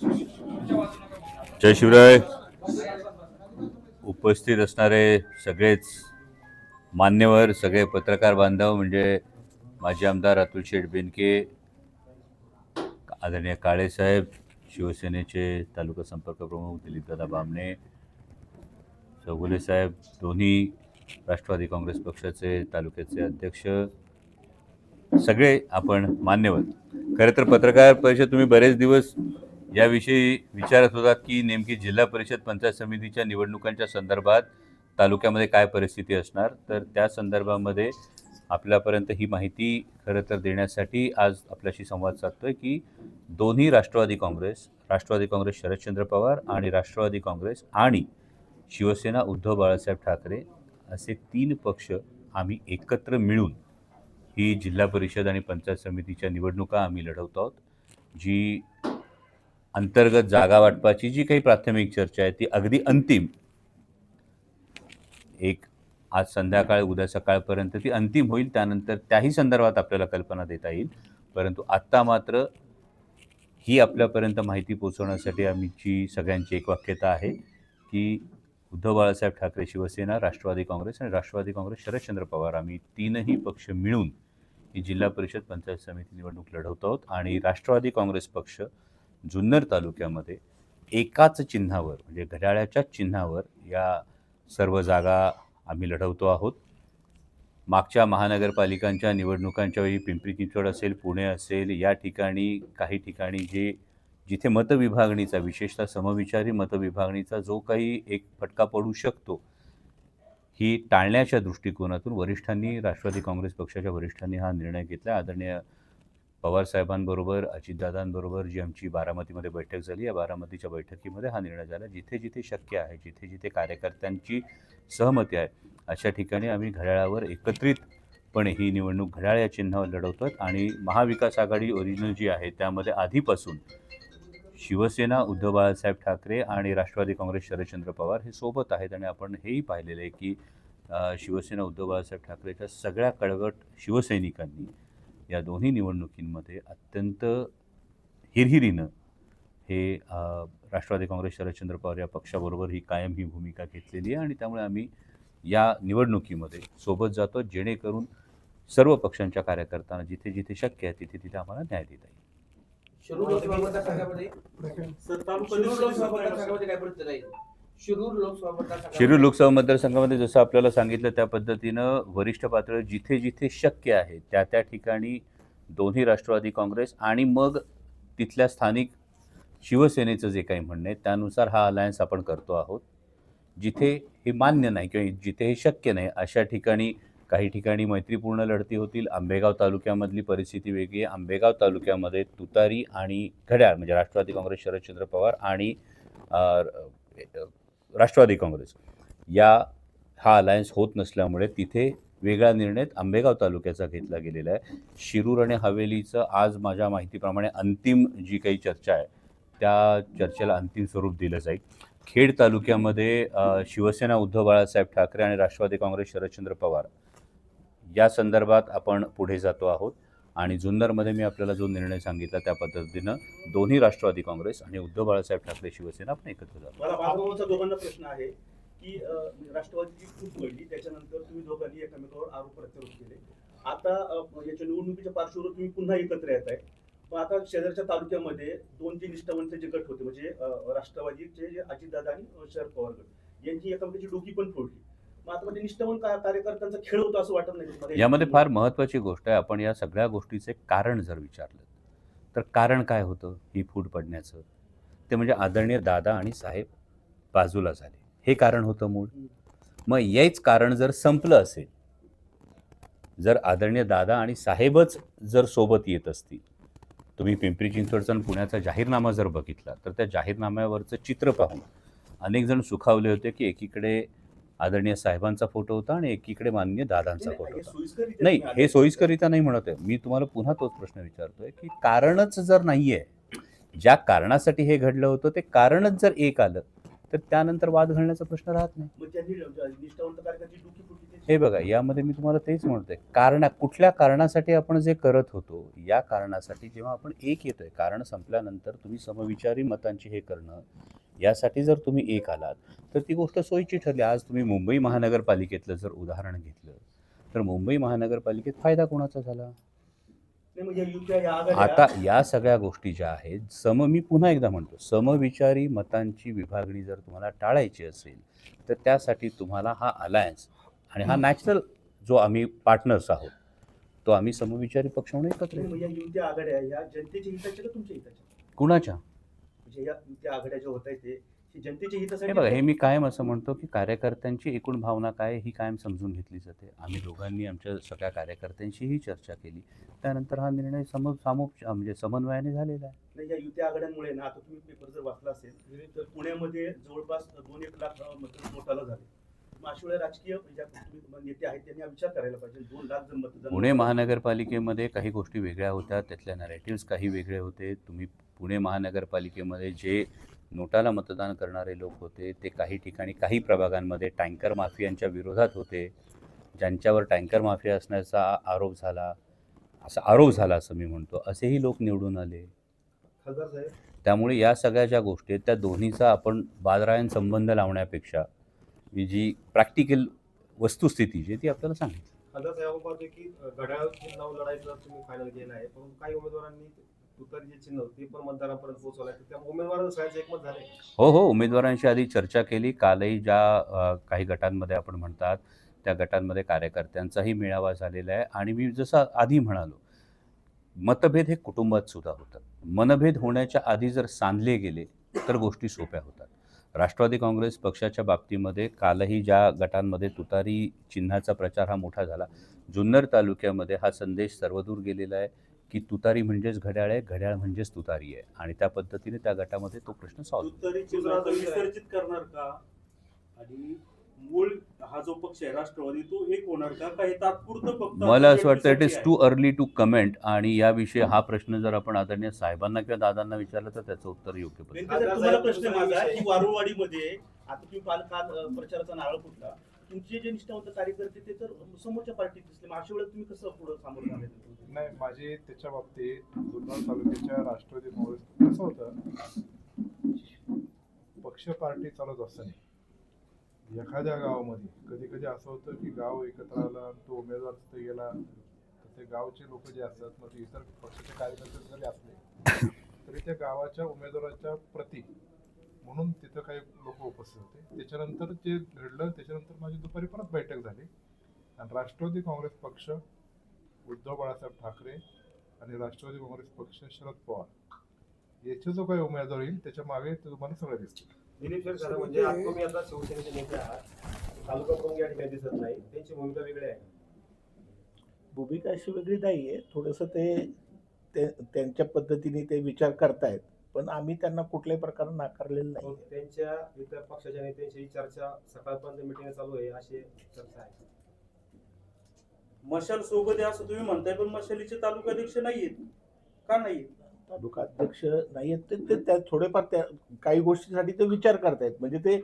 जय शिवराय. उपस्थित असणारे सगळेच मान्यवर, सगळे पत्रकार बांधव, म्हणजे माजी आमदार अतुल शेठ बेनके, आदरणीय काळे साहेब, शिवसेनेचे तालुका संपर्क प्रमुख दिलीपदादा बामणे, चौगुले साहेब, दोन्ही राष्ट्रवादी काँग्रेस पक्षाचे तालुक्याचे अध्यक्ष, सगळे आपण मान्यवर. खरं तर पत्रकार परिषद तुम्ही बरेच दिवस याविषयी विचारत होतात की नेमकी जिल्हा परिषद पंचायत समितीच्या निवडणुकांच्या संदर्भात तालुक्यामध्ये काय परिस्थिती असणार. तर त्या संदर्भामध्ये आपल्यापर्यंत ही माहिती खरं तर देण्यासाठी आज आपल्याशी संवाद साधतोय की दोन्ही राष्ट्रवादी काँग्रेस शरदचंद्र पवार आणि राष्ट्रवादी काँग्रेस आणि शिवसेना उद्धव बाळासाहेब ठाकरे असे 3 पक्ष आम्ही एकत्र मिळून ही जिल्हा परिषद आणि पंचायत समितीच्या निवडणुका आम्ही लढवतो आहोत. जी अंतर्गत जागा वाटपाची जी काही प्राथमिक चर्चा आहे ती अगदी अंतिम, एक आज संध्याकाळ उद्या सकाळपर्यंत ती अंतिम होईल. त्यानंतर त्याही संदर्भात आपल्याला कल्पना देता येईल. परंतु आत्ता मात्र ही आपल्यापर्यंत माहिती पोहोचवण्यासाठी आमची सगळ्यांची एकवाक्यता आहे की उद्धव बाळासाहेब ठाकरे शिवसेना, राष्ट्रवादी काँग्रेस आणि राष्ट्रवादी काँग्रेस शरदचंद्र पवार आम्ही 3ही पक्ष मिळून ही जिल्हा परिषद पंचायत समिती निवडणूक लढवत आहोत. आणि राष्ट्रवादी काँग्रेस पक्ष जुन्नर तालुक्यामध्ये एकाच चिन्हावर, म्हणजे घड्याळाच्याच चिन्हावर या सर्व जागा आम्ही लढवतो आहोत. मागच्या महानगरपालिकांच्या निवडणुकांच्या वेळी पिंपरी चिंचवड असेल, पुणे असेल, या ठिकाणी काही ठिकाणी जिथे मतविभागणीचा, विशेषतः समविचारी मतविभागणीचा जो काही एक फटका पडू शकतो, ही टाळण्याच्या दृष्टिकोनातून वरिष्ठांनी, राष्ट्रवादी काँग्रेस पक्षाच्या वरिष्ठांनी हा निर्णय घेतला. आदरणीय पवारसाहेबांबरोबर, अजितदादांबरोबर जी आमची बारामतीमध्ये बैठक झाली, या बारामतीच्या बैठकीमध्ये हा निर्णय झाला. जिथे जिथे शक्य आहे, जिथे जिथे कार्यकर्त्यांची सहमती आहे, अशा ठिकाणी आम्ही घड्याळावर एकत्रितपणे ही निवडणूक घड्याळ या चिन्हावर लढवतो. आणि महाविकास आघाडी ओरिजिनल जी आहे त्यामध्ये आधीपासून शिवसेना उद्धव बाळासाहेब ठाकरे आणि राष्ट्रवादी काँग्रेस शरदचंद्र पवार हे सोबत आहेत. आणि आपण हेही पाहिलेलं आहे की शिवसेना उद्धव बाळासाहेब ठाकरेच्या सगळ्या कळवट शिवसैनिकांनी या दोन्ही निवडणुकींमध्ये अत्यंत हिरहिरीनं हे राष्ट्रवादी काँग्रेस शरदचंद्र पवार या पक्षाबरोबर कायम ही भूमिका घेतलेली आहे. आणि त्यामुळे आम्ही या निवडणुकीमध्ये सोबत जातो, जेणेकरून सर्व पक्षांच्या कार्यकर्त्यांना जिथे जिथे शक्य आहे तिथे तिथे आम्हाला न्याय देता येईल. शिरूर लोकसभा मतदारसंघामध्ये शिरूर लोकसभा मतदारसंघामध्ये जसं आपल्याला सांगितलं त्या पद्धतीनं वरिष्ठ पातळीवर जिथे जिथे शक्य आहे त्या त्या ठिकाणी दोन्ही राष्ट्रवादी काँग्रेस आणि मग तिथल्या स्थानिक शिवसेनेचं जे काही म्हणणं आहे त्यानुसार हा अलायन्स आपण करतो आहोत. जिथे हे मान्य नाही किंवा जिथे हे शक्य नाही अशा ठिकाणी काही ठिकाणी मैत्रीपूर्ण लढती होतील. आंबेगाव तालुक्यामधली परिस्थिती वेगळी आहे. आंबेगाव तालुक्यामध्ये तुतारी आणि घड्याळ, म्हणजे राष्ट्रवादी काँग्रेस शरदचंद्र पवार आणि राष्ट्रवादी काँग्रेस हा अलायन्स होत नसल्यामुळे तिथे वेगळा निर्णय आंबेगाव तालुक्याचा घेतला गेलेला आहे. शिरूर आणि हवेलीचं आज माझ्या माहितीप्रमाणे अंतिम जी काही चर्चा आहे त्या चर्चेला अंतिम स्वरूप दिलं जाईल. खेड तालुक्यामध्ये शिवसेना उद्धव बाळासाहेब ठाकरे आणि राष्ट्रवादी काँग्रेस शरदचंद्र पवार या संदर्भात आपण पुढे जातो आहोत. आणि जुन्नरमध्ये मी आपल्याला जो निर्णय सांगितला त्या पद्धतीनं दोन्ही राष्ट्रवादी काँग्रेस आणि उद्धव बाळासाहेब ठाकरे शिवसेना आपण एकत्र जातो. मला बाळाभाऊंचा दोघांना प्रश्न आहे की राष्ट्रवादीची खूप घडली, त्याच्यानंतर तुम्ही दोघांनी एकमेकावर आरोप प्रत्यारोप केले. आता याच्या निवडणुकीच्या पार्श्वभूमीवर तुम्ही पुन्हा एकत्र येत आहे. पण आता शेजारच्या तालुक्यामध्ये 2 जे निष्ठावंत जे गट होते, म्हणजे राष्ट्रवादीचे जे अजितदादा आणि शरद पवार गट, यांची एकमेकांची डोकी पण फोडली. मग आता म्हणजे निष्ठावंत कार्यकर्त्यांचा खेळ होतो असं वाटत नाही? यामध्ये फार महत्त्वाची गोष्ट आहे, आपण या सगळ्या गोष्टीचे कारण जर विचारलं तर कारण काय होतं ही फूट पडण्याचं, ते म्हणजे आदरणीय दादा आणि साहेब बाजूला झाले, हे कारण होतं मूळ. मग हेच कारण जर संपलं असेल, जर आदरणीय दादा आणि साहेबच जर सोबत येत असतील, तुम्ही पिंपरी चिंचवडचा आणि पुण्याचा जाहीरनामा जर बघितला तर त्या जाहीरनाम्यावरचं चित्र पाहून अनेक जण सुखावले होते की एकीकडे आदरणीय साहेबांचा फोटो होता आणि एकीकडे माननीय दादांचा फोटो होता. नाही, हे सोयीस्करित्या नाही म्हणत आहे मी. तुम्हाला पुन्हा तोच प्रश्न विचारतोय की कारणच जर नाही आहे, ज्या कारणासाठी हे घडलं होतं ते कारणच जर एक आलं तर त्यानंतर वाद घालण्याचा प्रश्न राहत नाही. मग त्यांनी निष्ठावंत कार्यकर्त्याची डुकी फुटली हे बघा, यामध्ये मी तुम्हाला तेच म्हणतोय, कुठल्या कारणासाठी आपण जे करत होतो, या कारणासाठी जेव्हा आपण एक येतोय, कारण संपल्यानंतर तुम्ही समविचारी मतांची हे करणं, यासाठी जर तुम्ही एक आलात तर ती गोष्ट सोयीची ठरली. आज तुम्ही मुंबई महानगरपालिकेतलं जर उदाहरण घेतलं तर मुंबई महानगरपालिकेत फायदा कोणाचा झाला? नाही म्हणजे युत्या या आघाड्या आता या सगळ्या गोष्टी ज्या आहेत, मी पुन्हा एकदा म्हणतो, समविचारी मतांची विभागणी जर तुम्हाला टाळायची असेल तर त्यासाठी तुम्हाला हा अलायन्स आणि हा नॅचरल जो आम्ही पार्टनर्स आहोत, तो आम्ही समविचारी पक्ष म्हणून एकत्र नाही, येऊ. म्हणजे युत्या आघाड्या या जनतेच्या हिताच्या का तुमच्या हिताच्या? कुणाच्या? म्हणजे या युत्या आघाड्या ज्या होत आहेत ते जनतेच्या हे हितासाठी बघा, हे मी कायम असं म्हणतो की कार्यकर्त्यांची एकूण भावना काय ही कायम समजून घेतली जाते. आम्ही दोघांनी आमच्या सगळ्या कार्यकर्त्यांशीही चर्चा केली, त्यानंतर हा निर्णय म्हणजे समन्वयाने झालेला आहे. नाही, या युत्या आघाड्यांमुळे ना, आता तुम्ही पेपर जर वाचला असेल तर पुण्यामध्ये जवळपास 2-1 लाख मतदान नोटाला झाले. मग अशा वेळेला राजकीय ज्या तुम्ही नेते आहेत त्यांनी हा विचार करायला पाहिजे. 2 लाख जर मतदान पुणे महानगरपालिकेमध्ये काही गोष्टी वेगळ्या होत्या, त्यातल्या नॅरेटिव्स काही वेगळे होते. तुम्ही पुणे महानगरपालिकेमध्ये जे नोटाला मतदान करणारे लोक होते ते काही ठिकाणी काही प्रभागांमध्ये टँकर माफियांच्या विरोधात होते, ज्यांच्यावर टँकर माफिया असण्याचा आरोप झाला असं मी म्हणतो, असेही लोक निवडून आले. खासदार साहेब, त्यामुळे या सगळ्या ज्या गोष्टी आहेत त्या दोन्हीचा आपण बादरायण संबंध लावण्यापेक्षा ही जी प्रॅक्टिकल वस्तुस्थिती जी आहे ती आपल्याला सांगितली. खासदार साहेब पाहतोय की घड्याळ चिन्ह लढायचं तुम्ही फायनल केलं आहे, परंतु काही उमेदवारांनी तुतारी जे चिन्ह ते पण मतदारांपर्यंत पोहोचवलं आहे. त्या उमेदवारांचं सगळ्यांचं एकमत झालंय. हो, उमेदवारांशी आधी चर्चा केली. कालही ज्या काही गटांमध्ये आपण म्हणतात त्या गटांमध्ये कार्यकर्त्यांचाही मेळावा झालेला आहे आणि मी जसं आधी म्हणालो, मतभेद हे कुटुंबात सुद्धा होतात. मनभेद होण्याच्या आधी जर सांधले गेले तर गोष्टी सोप्या होतात. राष्ट्रवादी काँग्रेस पक्षाच्या बाबतीमध्ये कालही ज्या गटांमध्ये तुतारी चिन्हाचा प्रचार हा मोठा झाला, जुन्नर तालुक्यामध्ये हा संदेश सर्वदूर गेलेला आहे की तुतारी म्हणजेच घड्याळ आहे, घड्याळ म्हणजेच तुतारी आहे आणि त्या पद्धतीने त्या गटामध्ये तो प्रश्न सॉल्व्ह. तुतारी चिन्ह विसर्जित करणार का? आणि मूळ हा जो पक्ष आहे राष्ट्रवादी तो एक होणार का? हे तात्पुरतं फक्त मला असं वाटतं it is too early to comment आणि याविषयी हा प्रश्न जर आपण आदरणीय साहेबांना किंवा दादांना विचारलं तर त्याचं उत्तर योग्य पद्धतीने. वेंकटेश, तुम्हाला प्रश्न आहे माझा की वारुळवाडीमध्ये आता तुम्ही काल प्रचाराचा नारळ फुटला, तुमचे जे निष्ठावंत कार्यकर्ते ते तर समोरच्या पार्टीत दिसले. मग अशा वेळेला तुम्ही कसं पुढे सामोरं जाणार? नाही, माझे त्याच्या बाबतीत जुन्नर तालुक्याच्या राष्ट्रवादी काँग्रेस कसं होतं, पक्ष पार्टी चालत असताना एखाद्या गावामध्ये कधी कधी असं होतं की गाव एकत्र आला आणि तो उमेदवार तिथे गेला तर ते गावचे लोक जे असतात, मग ते इतर पक्षाचे कार्यकर्ते जरी असले तरी त्या गावाच्या उमेदवाराच्या प्रती म्हणून तिथं काही लोक उपस्थित होते. त्याच्यानंतर जे घडलं त्याच्यानंतर माझी दुपारी परत बैठक झाली आणि राष्ट्रवादी काँग्रेस पक्ष उद्धव बाळासाहेब ठाकरे आणि राष्ट्रवादी काँग्रेस पक्ष शरद पवार याचे जो काही उमेदवार येईल त्याच्या मागे ते तुम्हाला सगळं दिसतील. दिलीप सर खरं म्हणजे आज तुम्ही आता शिवसेनेचे नेते आहात, तालुका प्रमुख या ठिकाणी दिसत नाही, त्यांची भूमिका वेगळी आहे. भूमिका अशी वेगळी नाही आहे. थोडंसं ते त्यांच्या पद्धतीने ते विचार करतायत, पण आम्ही त्यांना कुठल्याही प्रकारे नाकारलेलं नाही. त्यांच्या इतर पक्षाच्या नेत्यांची ही चर्चा सकाळपर्यंत मिटिंग चालू आहे अशी चर्चा आहे. मशाल सोबत आहे असं तुम्ही म्हणताय, पण मशालीचे तालुकाध्यक्ष नाहीयेत का? नाहीयेत तालुका अध्यक्ष नाही आहेत ते त्या थोडेफार त्या काही गोष्टीसाठी ते विचार करतायत. म्हणजे ते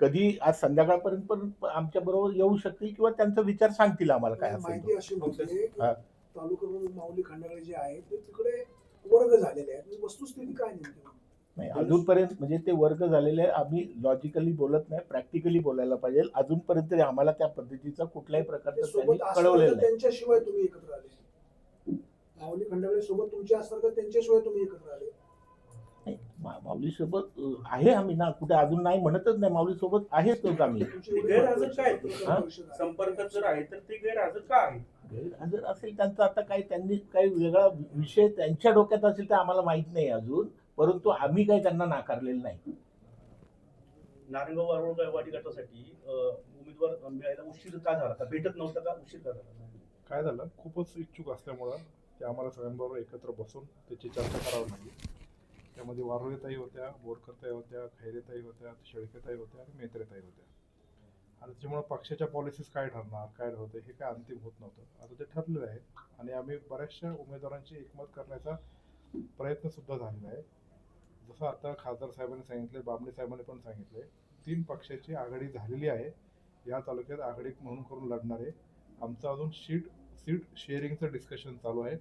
कधी आज संध्याकाळपर्यंत पण आमच्या बरोबर येऊ शकतील किंवा त्यांचा विचार सांगतील आम्हाला काय असेल माहिती तो. अशी म्हणजे की हा. तालुका प्रमुख माऊली खंडागळे जे आहेत ते तिकडे वर्ग झालेले आहेत. म्हणजे वस्तुस्थिती काय नेमकी? नाही, अजूनपर्यंत म्हणजे ते वर्ग झालेले आहे. आम्ही लॉजिकली बोलत नाही, प्रॅक्टिकली बोलायला पाहिजे. अजूनपर्यंत तरी आम्हाला त्या पद्धतीचा कुठल्याही ते प्रकारचा सोबत त्यांनी असतात कळवलेलं तर नाही. त्यांच्याशिवाय तुम्ही एकत्र आले. माऊली खंडागळे सोबत तुमचे असतात तर त्यांच्याशिवाय तुम्ही एकत्र आले. माऊली सोबत आहे आम्ही ना, कुठे अजून नाही म्हणतच नाही, माऊली सोबत आहेच आम्ही. तुमची एवढी गैरहजर काय? पत्रकार परिषद आहे. संपर्कात जर आहे तर ते गैरहजर का आहे? गैरहजर असेल त्यांचा आता काही त्यांनी काही वेगळा विषय त्यांच्या डोक्यात असेल तर आम्हाला माहित नाही अजून, परंतु आम्ही काही त्यांना नाकारलेलं नाही. नारायणगाव वारुळवाडी गटासाठी उमेदवार मिळायला उशीर का झाला? का भेटत नव्हता का? उशीर का झाला? काय झालं, खूपच इच्छुक असल्यामुळं ते आम्हाला सगळ्यांबरोबर एकत्र बसून त्याची चर्चा करावी लागली. त्यामध्ये वारुळेताई होत्या, बोरकरताई होत्या, खैरेताई होत्या, शेळकेताई होत्या आणि मेत्रेताई होत्या. आणि त्याच्यामुळे पक्षाच्या पॉलिसीज काय ठरणार, काय होतं हे काय अंतिम होत नव्हतं. आता ते ठरलेलं आहे आणि आम्ही बऱ्याचशा उमेदवारांची एकमत करण्याचा प्रयत्न सुद्धा झालेला आहे. जसं आता खासदार साहेबांनी सांगितले, बाबणे साहेबांनी पण सांगितले, 3 पक्षाची आघाडी झालेली आहे. या तालुक्यात आघाडी म्हणून करून लढणार आहे. आमचं अजून सीट शेअरिंगचं डिस्कशन चालू आहे.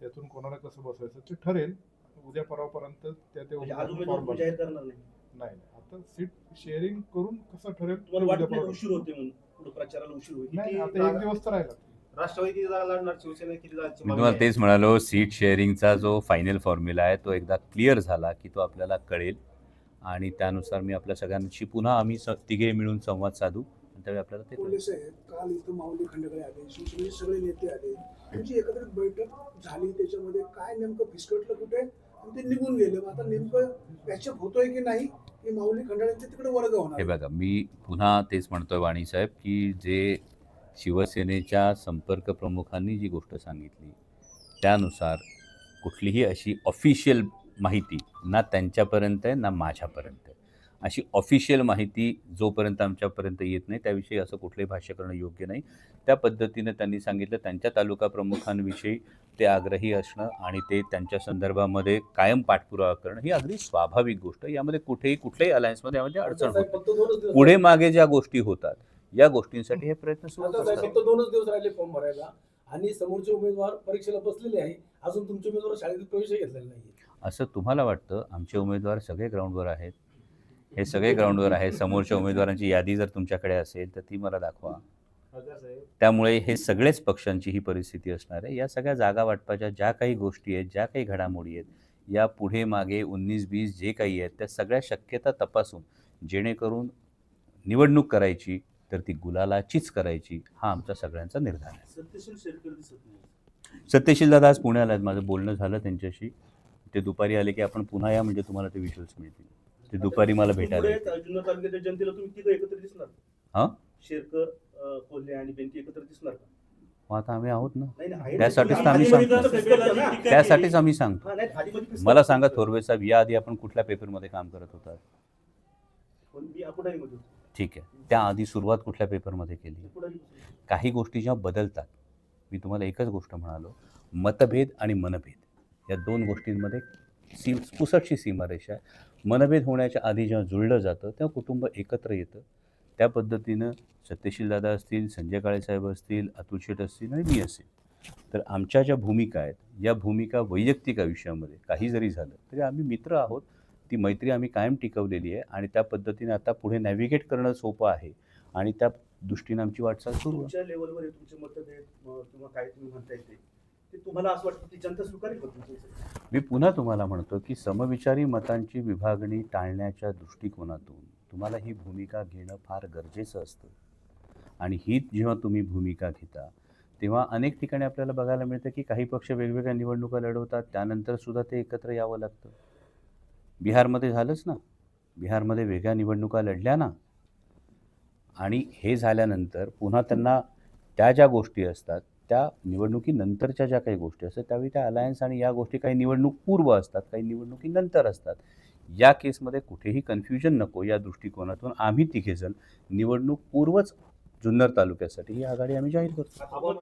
त्यातून कोणाला कसं बसवायचं ते ठरेल. उद्या परवापर्यंत म्हणजे आज फॉर्म उमेदवार तुम्ही जाहीर करणार नाही. नाही. आता सीट शेअरिंग करून कसं ठरेल ते तुम्हाला उद्या वाटत नाही परवा. उशीर होते म्हणून पुढे प्रचाराला उशीर होईल नाही, किती आता 1 दिवस तर राहिला. राष्ट्रवादी किती जागा लढणार, शिवसेना किती जागांची मी मागणी तुम्हाला आहे? तेच म्हणालो, सीट शेअरिंगचा जो फायनल फॉर्म्युला आहे तो एकदा क्लिअर झाला की तो आपल्याला कळेल आणि त्यानुसार मी आपल्या सगळ्यांशी पुन्हा आम्ही तिघे मिळून संवाद साधू आणि त्यावेळी आपल्याला ते कळेल. कोल्हे साहेब काल इथं माऊली खंडेकडे आले, शिवसेनेचे सगळे नेते आले, त्यांची एकत्रित बैठक झाली. त्याच्यामध्ये काय नेमकं फिसकटलं कुठे आणि ते निघून गेले. मग आता नेमकं पॅचअप होतोय की नाही, की माऊली खंडाळ्यांचे तिकडे वर्ग हे होणार? बघा, मी पुन्हा तेच म्हणतोय वाणी साहेब की जे शिवसेनेच्या संपर्क प्रमुखांनी जी गोष्ट सांगितली त्यानुसार कुठलीही अशी ऑफिशियल माहिती ना त्यांच्यापर्यंत आहे ना माझ्यापर्यंत आहे. अशी ऑफिशियल माहिती जोपर्यंत आमच्यापर्यंत येत नाही त्याविषयी असं कुठलंही भाष्य करणं योग्य नाही. त्या पद्धतीनं त्यांनी सांगितलं. त्यांच्या तालुका प्रमुखांविषयी ते आग्रही असणं आणि ते त्यांच्या संदर्भामध्ये कायम पाठपुरावा करणं ही अगदी स्वाभाविक गोष्ट. यामध्ये कुठल्याही अलायन्समध्ये यामध्ये अडचण होत फक्त 2च दिवस पुढे मागे ज्या गोष्टी होतात या गोष्टींसाठी हे प्रयत्न सुरू आता साहेब, असतात. फक्त 2च दिवस राहिले फॉर्म भरायला आणि समोरचे उमेदवार परीक्षेला बसलेले आहे. अजून तुमचे उमेदवार शाळेत प्रवेश घेतलेला नाही. असं तुम्हाला वाटतं? आमचे उमेदवार सगळे ग्राउंडवर आहेत. हे सगळे ग्राउंडवर आहेत. समोरच्या उमेदवारांची यादी जर तुमच्याकडे असेल तर ती मला दाखवा. खासदार साहेब, त्यामुळे हे सगळेच पक्षांची ही परिस्थिती असणार आहे. या सगळ्या जागा वाटपाच्या ज्या काही गोष्टी आहेत, ज्या काही घडामोडी आहेत, या पुढे मागे 19-20 जे काही आहेत त्या सगळ्या शक्यता तपासून जेणेकरून निवडणूक करायची तर ती गुलालाचीच करायची हा आमचा सगळ्यांचा निर्धार आहे. सत्यशील शेरकर दिसत नाही. सत्यशील दादा आज पुण्याला आहेत. माझं बोलणं झालं त्यांच्याशी. ते दुपारी आले की आपण पुन्हा या म्हणजे तुम्हाला ते विज्युअल्स मिळतील. ते दुपारी मला भेटायला पुढे येतील. जुन्नर तालुक्याच्या जनतेला तुम्ही तिघं एकत्र दिसणार? हां? शेरकर, कोल्हे आणि बेनके एकत्र दिसणार का? मग आता आम्ही आहोत ना. नाही, नाही, आहे ना. त्यासाठीच तर तुम्ही आम्ही आधीमध्ये सांगतो. कसं फिसकटलं ना? त्यासाठीच आम्ही सांगतो. हा, नाही, आधीमध्ये फिसकटलं. मला सांगा थोरवे साहेब, या आधी आपण कुठल्या पेपरमध्ये काम करत होता? पण मी अकोटाईमध्ये होतो. ठीक आहे. त्याआधी सुरुवात कुठल्या पेपरमध्ये केली? अकोटाई. काही गोष्टी जेव्हा बदलतात, मी तुम्हाला एकच गोष्ट म्हणालो, मतभेद आणि मनभेद या 2 गोष्टींमध्ये पुसटशी सीमारेषा आहे. मनभेद होण्याच्या आधी जेव्हा जुळलं जातं तेव्हा कुटुंब एकत्र येतं. त्या पद्धतीनं सत्यशील दादा असतील, संजय काळेसाहेब असतील, अतुल शेठ असतील आणि मी असेल. तर आमच्या ज्या भूमिका आहेत या भूमिका वैयक्तिक आयुष्यामध्ये काही जरी झालं तरी आम्ही मित्र आहोत. ती मैत्री आम्ही कायम टिकवलेली आहे आणि त्या पद्धतीने आता पुढे नॅव्हिगेट करणं सोपं आहे आणि त्या दृष्टीने आमची वाटचाल सुरू आहे. तुमच्या लेवलवर तुमचे मतभेद किंवा काय तुम्ही म्हणताय ते तुम्हाला असं वाटतं की जनता स्वीकारेल का तुमचं? मी पुन्हा तुम्हाला म्हणतो की समविचारी मतांची विभागणी टाळण्याच्या दृष्टिकोनातून तुम्हाला ही भूमिका घेणं फार गरजेचं असतं आणि ही जेव्हा तुम्ही भूमिका घेता तेव्हा अनेक ठिकाणी आपल्याला बघायला मिळतं की काही पक्ष वेगवेगळ्या निवडणुका लढवतात त्यानंतर सुद्धा ते एकत्र यावं लागतं. बिहारमध्ये झालंच ना. बिहारमध्ये वेगळ्या निवडणुका लढल्या ना आणि हे झाल्यानंतर पुन्हा त्यांना त्या ज्या गोष्टी असतात त्या निवडणुकीनंतरच्या ज्या काही गोष्टी असतात त्यावेळी त्या अलायन्स आणि या गोष्टी काही निवडणूक पूर्व असतात, काही निवडणुकीनंतर असतात. या केसमध्ये कुठेही कन्फ्युजन नको या दृष्टिकोनातून आम्ही तिघेजण निवडणूक पूर्वच जुन्नर तालुक्यासाठी ही आघाडी आम्ही जाहीर करतो. आपण